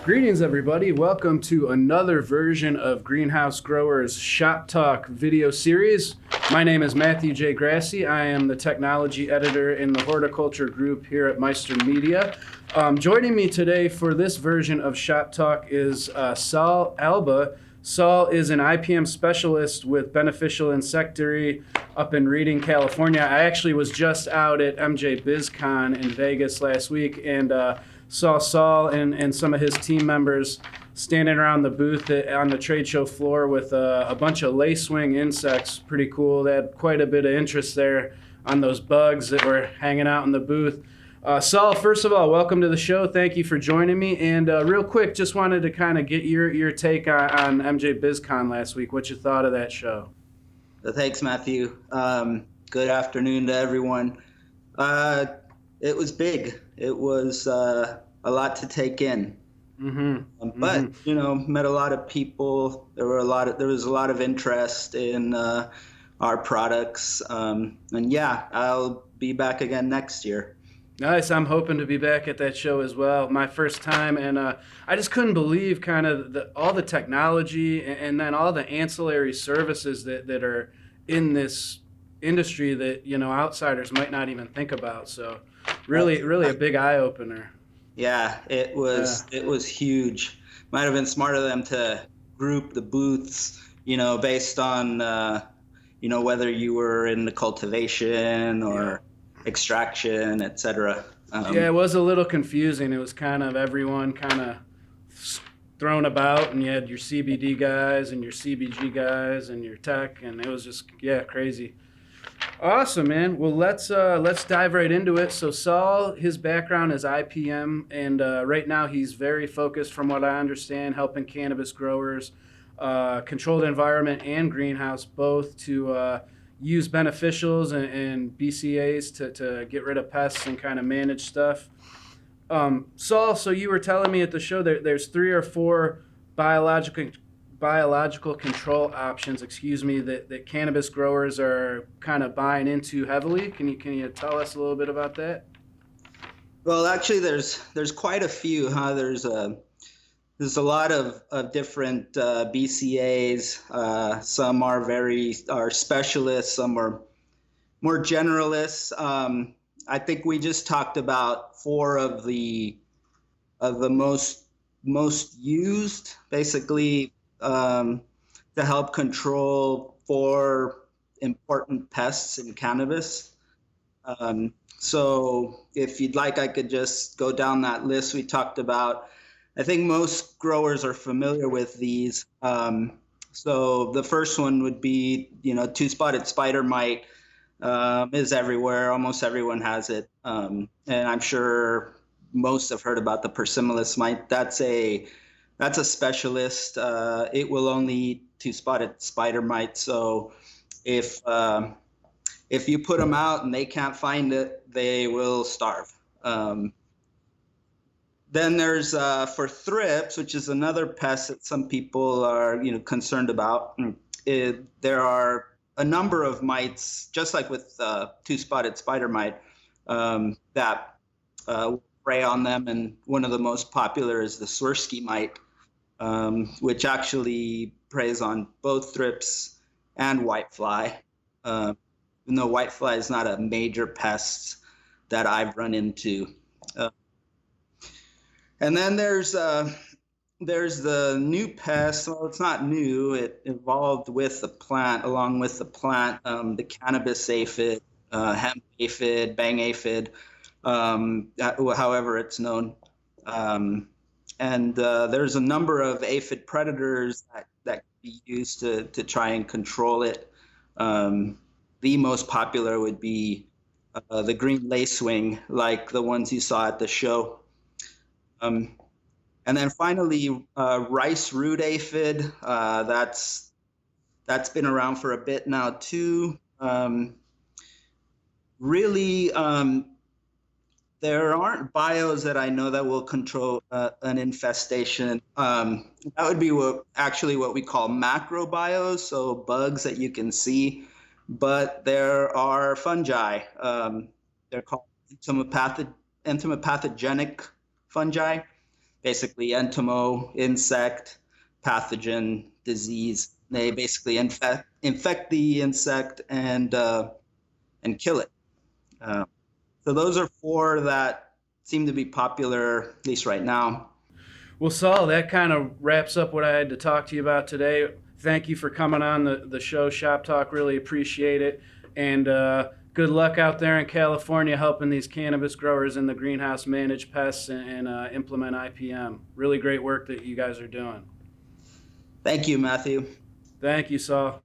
Greetings, everybody. Welcome to another version of Greenhouse Growers Shop Talk video series. My name is Matthew J. Grassi. I am the technology editor in the horticulture group here at Meister Media. Joining me today for this version of Shop Talk is Saul Alba. Saul is an IPM specialist with Beneficial Insectary up in Reading, California. I actually was just out at MJ BizCon in Vegas last week and saw Saul and some of his team members standing around the booth on the trade show floor with a bunch of lacewing insects. Pretty cool. They had quite a bit of interest there on those bugs that were hanging out in the booth. Saul, first of all, welcome to the show. Thank you for joining me. And real quick, just wanted to kind of get your take on MJ BizCon last week. What you thought of that show? Thanks, Matthew. Good afternoon to everyone. It was big. It was a lot to take in. But you know, met a lot of people. There was a lot of interest in our products. And yeah, I'll be back again next year. Nice. I'm hoping to be back at that show as well. My first time, and I just couldn't believe kind of all the technology and then all the ancillary services that are in this industry that, you know, outsiders might not even think about. So really a big eye opener. Yeah, it was huge. Might have been smart of them to group the booths, you know, based on you know, whether you were in the cultivation or extraction, etc. Yeah, it was a little confusing. It was kind of everyone kind of thrown about, and you had your CBD guys and your CBG guys and your tech, and it was just crazy. Awesome, man. Well, let's dive right into it. So Saul, his background is IPM, and right now he's very focused, from what I understand, helping cannabis growers, controlled environment and greenhouse both to use beneficials and BCAs to get rid of pests and kind of manage stuff. Saul, so you were telling me at the show there's 3 or 4 biological control options, that cannabis growers are kind of buying into heavily. Can you tell us a little bit about that? Well, actually, there's quite a few. There's a lot of different BCAs. Some are specialists. Some are more generalists. I think we just talked about 4 of the most used, basically, to help control 4 important pests in cannabis. So if you'd like, I could just go down that list we talked about. I think most growers are familiar with these. So the first one would be, you know, 2-spotted spider mite is everywhere. Almost everyone has it. And I'm sure most have heard about the Persimilis mite. That's a specialist. It will only eat 2-spotted spider mite. So if you put them out and they can't find it, they will starve. Then there's for thrips, which is another pest that some people are, you know, concerned about. There are a number of mites, just like with 2-spotted spider mite, that prey on them, and one of the most popular is the Swirsky mite, which actually preys on both thrips and whitefly. Even though whitefly is not a major pest that I've run into. And then there's the new pest. Well, it's not new. It evolved with the plant, along with the plant, the cannabis aphid, hemp aphid, bang aphid, however it's known. And there's a number of aphid predators that can be used to try and control it. The most popular would be the green lacewing, like the ones you saw at the show. And then finally, rice root aphid. That's been around for a bit now too. Really, there aren't bios that I know that will control an infestation. That would be what we call macro bios, so bugs that you can see. But there are fungi. They're called entomopathogenic fungi basically entomo, insect, pathogen, disease. They basically infect the insect and kill it. Uh, so those are four that seem to be popular, at least right now. Well, Saul, that kind of wraps up what I had to talk to you about today. Thank you for coming on the show, Shop Talk. Really appreciate it. And good luck out there in California helping these cannabis growers in the greenhouse manage pests and implement IPM. Really great work that you guys are doing. Thank you, Matthew. Thank you, Saul.